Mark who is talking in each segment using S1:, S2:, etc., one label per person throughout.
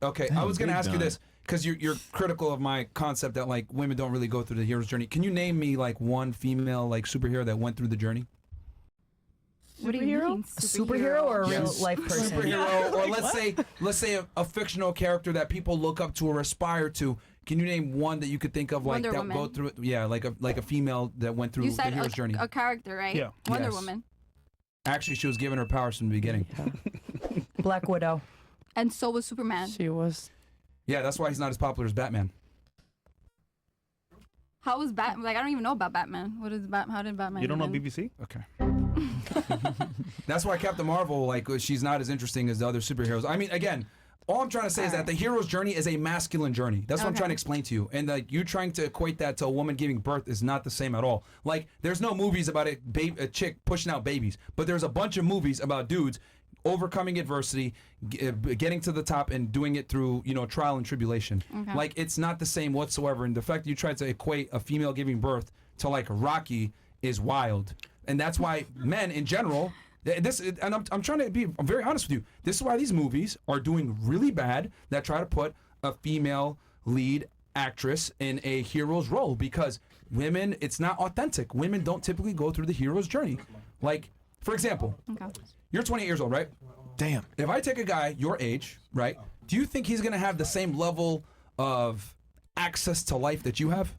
S1: Okay, I was gonna ask you this because you're critical of my concept that like women don't really go through the hero's journey. Can you name me like one female like superhero that went through the journey?
S2: What do you mean?
S3: Superhero or a real life person?
S1: Superhero, or let's say a fictional character that people look up to or aspire to. Can you name one that you could think of like
S2: Wonder
S1: that
S2: Woman.
S1: go through it? Yeah, like a female that went through
S2: You
S1: the
S2: said
S1: hero's journey.
S2: a character, right?
S4: Yeah.
S2: Wonder
S1: Yes.
S2: Woman.
S1: Actually, she was given her powers from the beginning.
S3: Black Widow.
S2: And so was Superman.
S5: She was.
S1: Yeah, that's why he's not as popular as Batman.
S2: How was Batman? Like, I don't even know about Batman. What is Batman? How did Batman?
S4: You don't know
S2: even-
S4: BBC?
S1: Okay. That's why Captain Marvel, like, she's not as interesting as the other superheroes. I mean, again, all I'm trying to say is that the hero's journey is a masculine journey. That's what I'm
S2: Okay.
S1: trying to explain to you. And like you trying to equate that to a woman giving birth is not the same at all. Like, there's no movies about a chick pushing out babies, but there's a bunch of movies about dudes overcoming adversity, getting to the top, and doing it through trial and tribulation.
S2: Okay.
S1: Like, it's not the same whatsoever. And the fact that you tried to equate a female giving birth to like Rocky is wild. And that's why men in general. And I'm trying to I'm very honest with you. This is why these movies are doing really bad that try to put a female lead actress in a hero's role, because women, it's not authentic. Women don't typically go through the hero's journey. Like, for example, you're 28 years old, right?
S6: Damn.
S1: If I take a guy your age, right, do you think he's going to have the same level of access to life that you have?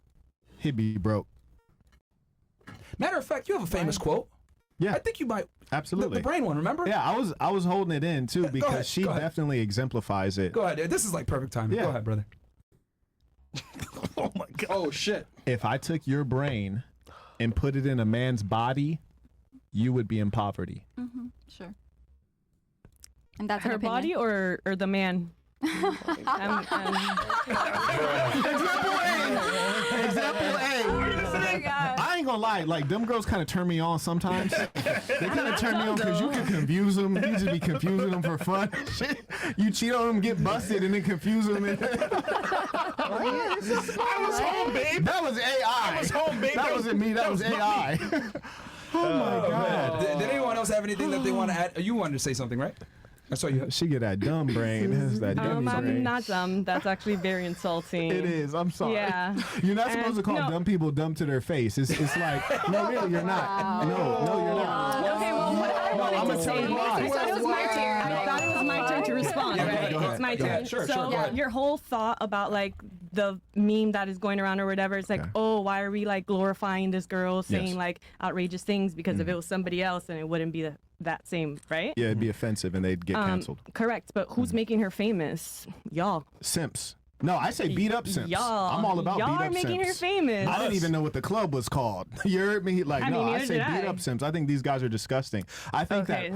S6: He'd be broke.
S1: Matter of fact, you have a famous quote.
S6: Yeah.
S1: I think you might.
S6: Absolutely.
S1: The brain one, remember?
S6: Yeah, I was holding it in too because
S1: ahead,
S6: she
S1: go ahead.
S6: definitely exemplifies it.
S1: Go ahead. This is like perfect timing.
S6: Yeah.
S1: Go ahead, brother.
S4: Oh my God.
S1: Oh, shit.
S6: If I took your brain and put it in a man's body, you would be in poverty.
S2: Sure. And that's an
S5: Her
S2: opinion.
S5: body or the man?
S6: Example A.
S2: Oh my God.
S6: I ain't gonna lie, like them girls kind of turn me on sometimes. They kind of turn me on because you can confuse them. You just be confusing them for fun. You cheat on them, get busted, and then confuse them.
S4: I was home, babe.
S6: That was AI.
S4: I was home, babe.
S6: That wasn't me. That was AI. Oh my God.
S1: Did anyone else have anything that they want to add? You wanted to say something, right? I saw you.
S6: She get that dumb brain. That's that dummy brain.
S5: I'm not dumb. That's actually very insulting.
S6: It is. I'm sorry.
S5: Yeah.
S6: You're not supposed to call
S5: no.
S6: dumb people dumb to their face. It's like, no, really, you're not. No, you're not.
S5: Okay, well, what I wanted
S6: I'ma
S5: to
S6: tell
S5: say,
S6: you why.
S5: I thought it was my turn. I thought it was my turn to respond,
S1: Yeah,
S5: right?
S1: go ahead.
S5: It's my
S1: Go ahead.
S5: turn.
S1: Sure,
S5: so
S1: go ahead.
S5: your whole thought about like the meme that is going around or whatever, it's like, oh, why are we like glorifying this girl saying like outrageous things? Because if it was somebody else, then it wouldn't be that same, right?
S6: Yeah, it'd be offensive and they'd get canceled.
S5: Correct, but who's making her famous? Y'all.
S6: Simps. No, I say beat up simps.
S5: Y'all.
S6: I'm all about
S5: Y'all
S6: beat
S5: are
S6: up
S5: making her
S6: simps.
S5: famous.
S6: I didn't even know what the club was called. You heard me? Like,
S5: I
S6: no,
S5: mean,
S6: I
S5: neither
S6: say
S5: did
S6: beat
S5: I.
S6: up simps. I think these guys are disgusting. I think
S5: Okay.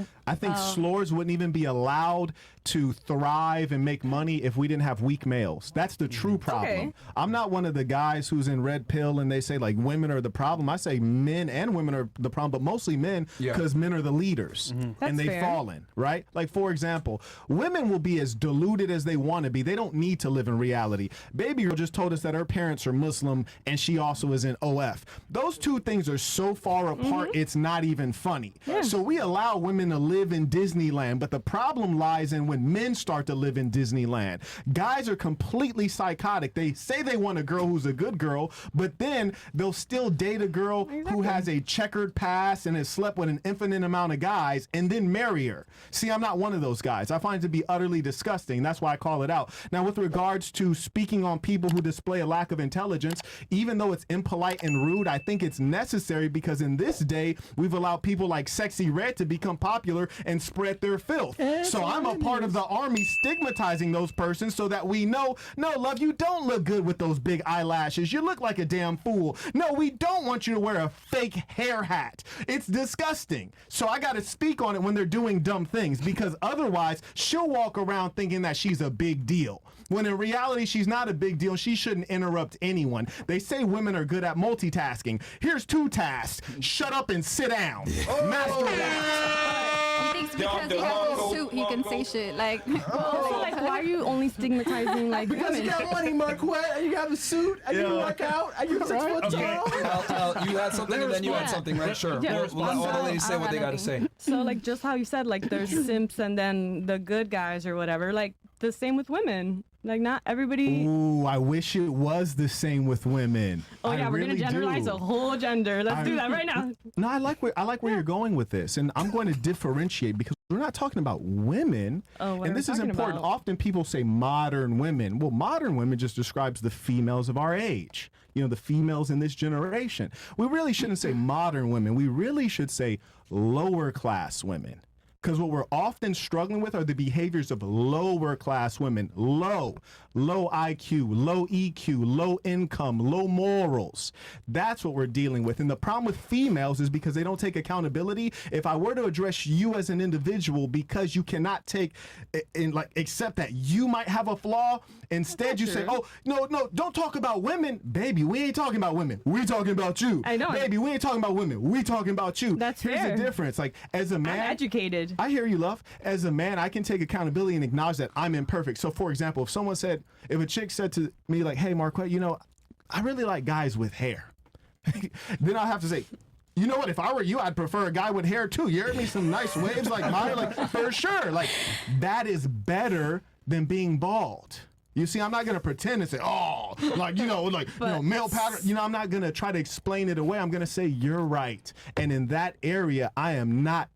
S6: slurs wouldn't even be allowed to thrive and make money if we didn't have weak males. That's the true problem.
S5: Okay.
S6: I'm not one of the guys who's in red pill and they say like women are the problem. I say men and women are the problem, but mostly men because men are the leaders and
S5: That's
S6: they've
S5: fair.
S6: fallen, right? Like, for example, women will be as deluded as they want to be. They don't need to live in reality. Baby girl just told us that her parents are Muslim and she also is in OF. Those two things are so far apart, it's not even funny. So we allow women to live in Disneyland, but the problem lies in when men start to live in Disneyland. Guys are completely psychotic. They say they want a girl who's a good girl, but then they'll still date a girl who has a checkered past and has slept with an infinite amount of guys and then marry her. See, I'm not one of those guys. I find it to be utterly disgusting. That's why I call it out. Now, with regards to speaking on people who display a lack of intelligence, even though it's impolite and rude, I think it's necessary because in this day, we've allowed people like Sexy Red to become popular and spread their filth. So I'm a part of the army stigmatizing those persons so that we know, no, love, you don't look good with those big eyelashes. You look like a damn fool. No, we don't want you to wear a fake hair hat. It's disgusting. So I got to speak on it when they're doing dumb things because otherwise she'll walk around thinking that she's a big deal. When in reality, she's not a big deal. She shouldn't interrupt anyone. They say women are good at multitasking. Here's 2 tasks. Shut up and sit down. Master that.
S2: He thinks because he has a suit, he can say shit. Like,
S5: Also, like, why are you only stigmatizing like
S7: Because
S5: women?
S7: you got money, Marquett, and you have a suit, and you can work out, and you're 6 foot tall.
S1: You had something and then you had something, right? Sure.
S5: Yeah.
S1: We'll let all the ladies say what they got to say.
S5: So like just how you said, like there's simps and then the good guys or whatever. Like the same with women. Like not everybody.
S6: Ooh, I wish it was the same with women.
S5: Oh
S6: I
S5: yeah, we're
S6: really
S5: gonna generalize
S6: do.
S5: a whole gender. Let's do that right now.
S6: No, I like where you're going with this, and I'm going to differentiate because we're not talking about women.
S5: Oh, what are
S6: and
S5: we
S6: this is
S5: talking
S6: important.
S5: about?
S6: Often people say modern women. Well, modern women just describes the females of our age. You know, the females in this generation. We really shouldn't say modern women. We really should say lower class women. Because what we're often struggling with are the behaviors of lower class women. Low IQ, low EQ, low income, low morals. That's what we're dealing with. And the problem with females is because they don't take accountability. If I were to address you as an individual because you cannot take and like accept that you might have a flaw, instead you say, oh, no, don't talk about women. Baby, we ain't talking about women. We talking about you.
S5: I know.
S6: Baby, we ain't talking about women. We talking about you.
S5: That's
S6: Here's
S5: fair.
S6: the difference. Like as a man,
S5: I'm educated.
S6: I hear you, love. As a man, I can take accountability and acknowledge that I'm imperfect. So, for example, if a chick said to me, like, hey, Marquett, you know, I really like guys with hair. Then I'll have to say, you know what? If I were you, I'd prefer a guy with hair, too. You heard me? Some nice waves like mine, like, for sure. Like, that is better than being bald. You see, I'm not going to pretend and say, oh, like, you know, male pattern. You know, I'm not going to try to explain it away. I'm going to say, you're right. And in that area, I am not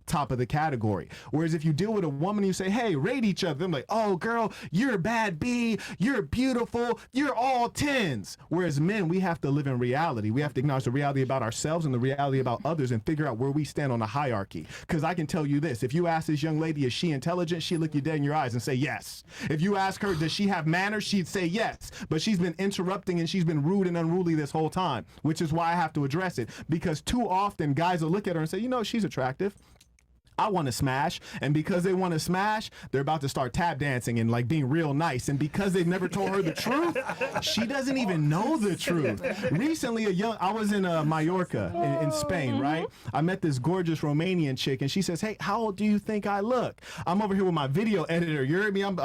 S6: top of the category. Whereas if you deal with a woman and you say, hey, rate each other, I'm like, oh girl, you're a bad B, you're beautiful, you're all 10s. Whereas men, we have to live in reality. We have to acknowledge the reality about ourselves and the reality about others and figure out where we stand on the hierarchy. Because I can tell you this, if you ask this young lady, is she intelligent? She'll look you dead in your eyes and say yes. If you ask her, does she have manners? She'd say yes. But she's been interrupting and she's been rude and unruly this whole time, which is why I have to address it. Because too often guys will look at her and say, you know, she's attractive. I want to smash, and because they want to smash, they're about to start tap dancing and like being real nice. And because they've never told her the truth, she doesn't even know the truth. Recently, I was in Mallorca in Spain, right? I met this gorgeous Romanian chick, and she says, "Hey, how old do you think I look?" I'm over here with my video editor. You heard me? I'm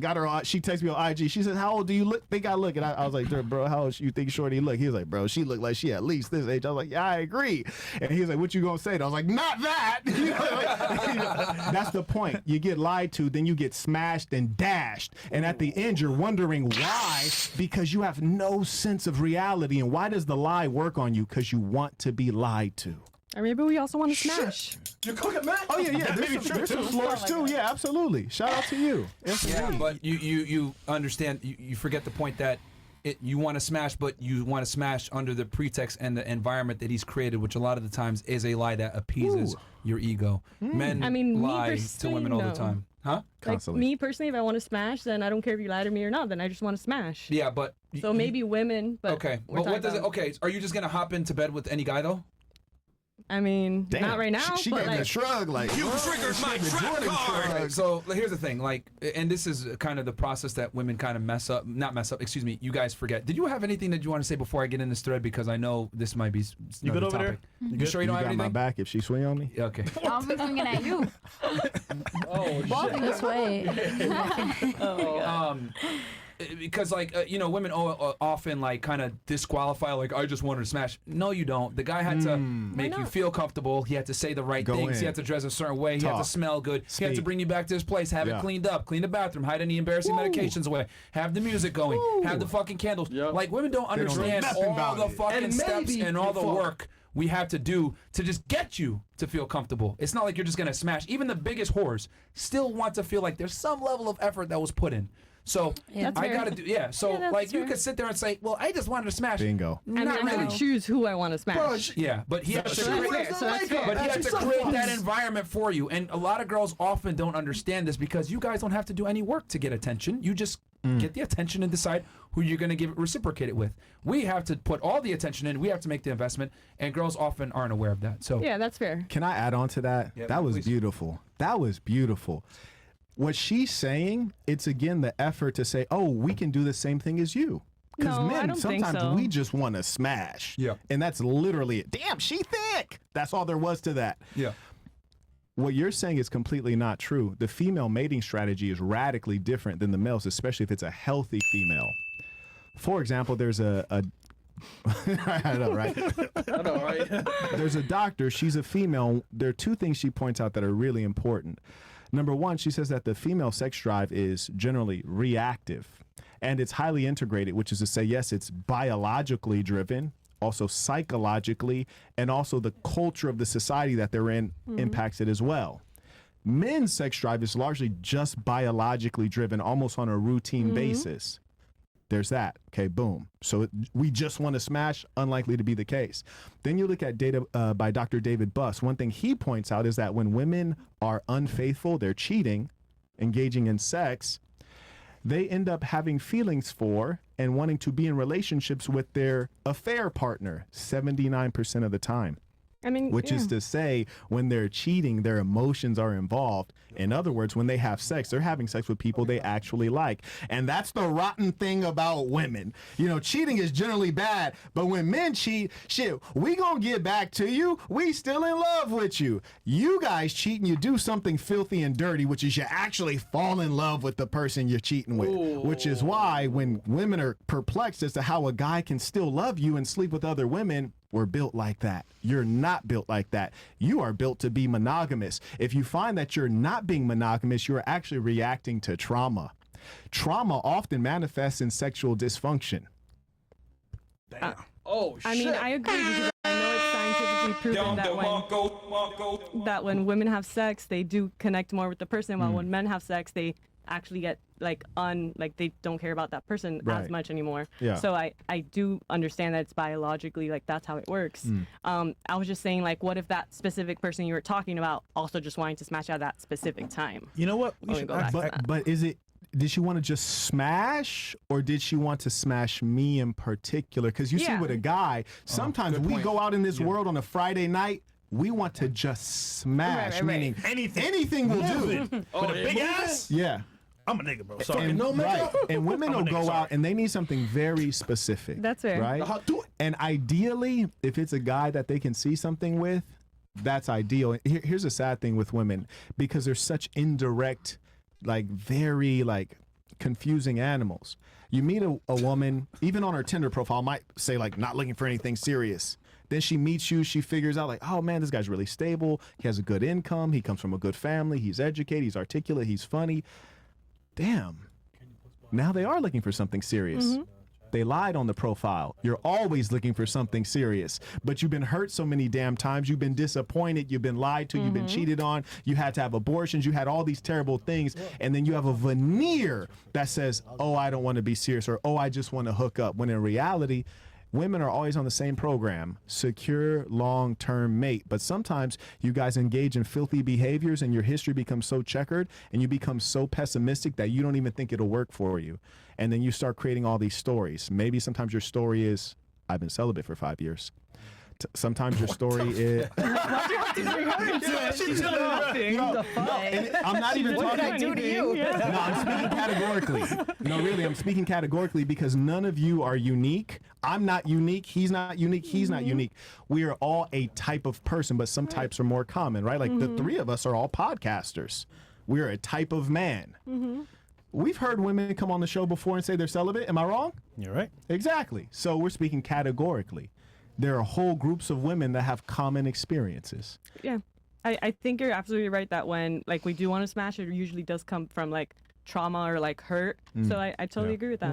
S6: got her. She texts me on IG. She says, "How old do you think I look?" And I was like, "Bro, how old you think Shorty look?" He was like, "Bro, she looked like she at least this age." I was like, "Yeah, I agree." And he was like, "What you gonna say?" And I was like, "Not that." You know, like, that's the point. You get lied to, then you get smashed and dashed. And at the end, you're wondering why, because you have no sense of reality. And why does the lie work on you? Because you want to be lied to.
S5: Or maybe we also want to smash.
S7: You're cooking, man.
S6: Oh, yeah. There's some floors, too. Yeah, absolutely. Shout out to you.
S1: Yeah, but you understand, you forget the point that you want to smash, but you want to smash under the pretext and the environment that he's created, which a lot of the times is a lie that appeases your ego. Men lie to women all the time. Huh?
S5: Like me personally, if I want to smash, then I don't care if you lie to me or not. Then I just want to smash.
S1: Yeah, but
S5: so maybe women. But
S1: okay, but what does it? Okay, are you just gonna hop into bed with any guy though?
S5: I mean,
S6: damn,
S5: not right now.
S6: She
S5: but
S6: gave me a
S5: like,
S6: shrug, like
S4: You triggered my trap card.
S1: So here's the thing, like, and this is kind of the process that women kind of excuse me, you guys forget. Did you have anything that you want to say before I get in this thread? Because I know this might be
S4: You good over
S1: topic.
S4: there?
S1: You sure you don't have
S6: got my
S1: anything?
S6: back if she swing on me?
S1: Okay.
S2: I'll be swinging at you.
S3: Walking this way.
S1: Because like women often like kind of disqualify, like, I just wanted to smash. No, you don't. The guy had to make you feel comfortable. He had to say the right things. He had to dress a certain way. He had to smell good. He had to bring you back to his place, have it cleaned up, clean the bathroom, hide any embarrassing medications away, have the music going, have the fucking candles. Like, women don't understand all the fucking steps and all the work we have to do to just get you to feel comfortable. It's not like you're just gonna smash. Even the biggest whores still want to feel like there's some level of effort that was put in. So I gotta do So like you could sit there and say, well, I just wanted to smash.
S6: Bingo.
S5: and then I can choose who I want to smash.
S1: Yeah, but he has to create,
S5: that's fair.
S1: but he has to create that environment for you. And a lot of girls often don't understand this because you guys don't have to do any work to get attention. You just get the attention and decide who you're going to reciprocate it with. We have to put all the attention in. We have to make the investment, and girls often aren't aware of that. So
S5: Yeah, that's fair.
S6: Can I add on to that?
S1: Yeah,
S6: that was
S1: please.
S6: beautiful. That was beautiful. What she's saying, it's again the effort to say, oh, we can do the same thing as you. Because
S5: No, I
S6: men,
S5: don't think
S6: sometimes
S5: so.
S6: we just want to smash.
S1: Yeah.
S6: And that's literally it. Damn, she thick. That's all there was to that.
S1: yeah.
S6: What you're saying is completely not true. The female mating strategy is radically different than the male's, especially if it's a healthy female. For example, there's a I know, right?
S7: I know, right?
S6: There's a doctor, she's a female. There are two things she points out that are really important. Number one, she says that the female sex drive is generally reactive and it's highly integrated, which is to say, yes, it's biologically driven, also psychologically, and also the culture of the society that they're in impacts it as well. Men's sex drive is largely just biologically driven, almost on a routine basis. There's that. Okay, boom. So we just want to smash, unlikely to be the case. Then you look at data by Dr. David Buss. One thing he points out is that when women are unfaithful, they're cheating, engaging in sex, they end up having feelings for and wanting to be in relationships with their affair partner 79% of the time.
S5: I mean,
S6: Which is to say, when they're cheating, their emotions are involved. In other words, when they have sex, they're having sex with people they actually like. And that's the rotten thing about women. You know, cheating is generally bad, but when men cheat, shit, we gonna get back to you. We still in love with you. You guys cheat and you do something filthy and dirty, which is you actually fall in love with the person you're cheating with. Ooh. Which is why when women are perplexed as to how a guy can still love you and sleep with other women, we're built like that. You're not built like that. You are built to be monogamous. If you find that you're not being monogamous, you're actually reacting to trauma. Trauma often manifests in sexual dysfunction.
S7: Damn. Oh, shit.
S5: I mean, I agree because I know it's scientifically proven that when women have sex, they do connect more with the person, while when men have sex, they actually get like they don't care about that person as much anymore. Yeah. So I do understand that it's biologically like that's how it works. I was just saying, like, what if that specific person you were talking about also just wanting to smash at that specific time?
S8: You know what?
S6: But is it, did she want to just smash, or did she want to smash me in particular? Because you see with a guy, sometimes we go out in this world on a Friday night, we want to just smash, meaning anything will do.
S8: With a big ass?
S6: Yeah.
S8: I'm a nigga, bro. Sorry.
S6: And women will go out and they need something very specific.
S5: That's fair.
S6: Right? And ideally, if it's a guy that they can see something with, that's ideal. Here's a sad thing with women, because they're such indirect, like very like confusing animals. You meet a woman, even on her Tinder profile, might say like not looking for anything serious. Then she meets you, she figures out like, oh man, this guy's really stable. He has a good income. He comes from a good family. He's educated. He's articulate. He's funny. Damn. Now they are looking for something serious. They lied on the profile. You're always looking for something serious, but you've been hurt so many damn times. You've been disappointed. You've been lied to. You've been cheated on. You had to have abortions. You had all these terrible things. And then you have a veneer that says, oh, I don't want to be serious, or, oh, I just want to hook up. When in reality, women are always on the same program, secure long-term mate. But sometimes you guys engage in filthy behaviors and your history becomes so checkered and you become so pessimistic that you don't even think it'll work for you. And then you start creating all these stories. Maybe sometimes your story is, I've been celibate for 5 years. Sometimes your story is...
S3: The fuck?
S6: I'm not even
S3: What
S6: talking...
S3: did I do to you?
S6: No, I'm speaking categorically. No, really, I'm speaking categorically because none of you are unique. I'm not unique. He's not unique. He's not unique. We are all a type of person, but some types are more common, right? Like the three of us are all podcasters. We are a type of man. We've heard women come on the show before and say they're celibate. Am I wrong?
S8: You're right.
S6: Exactly. So we're speaking categorically. There are whole groups of women that have common experiences.
S5: Yeah. I think you're absolutely right that when like we do want to smash, it usually does come from like trauma or like hurt. So I totally agree with that.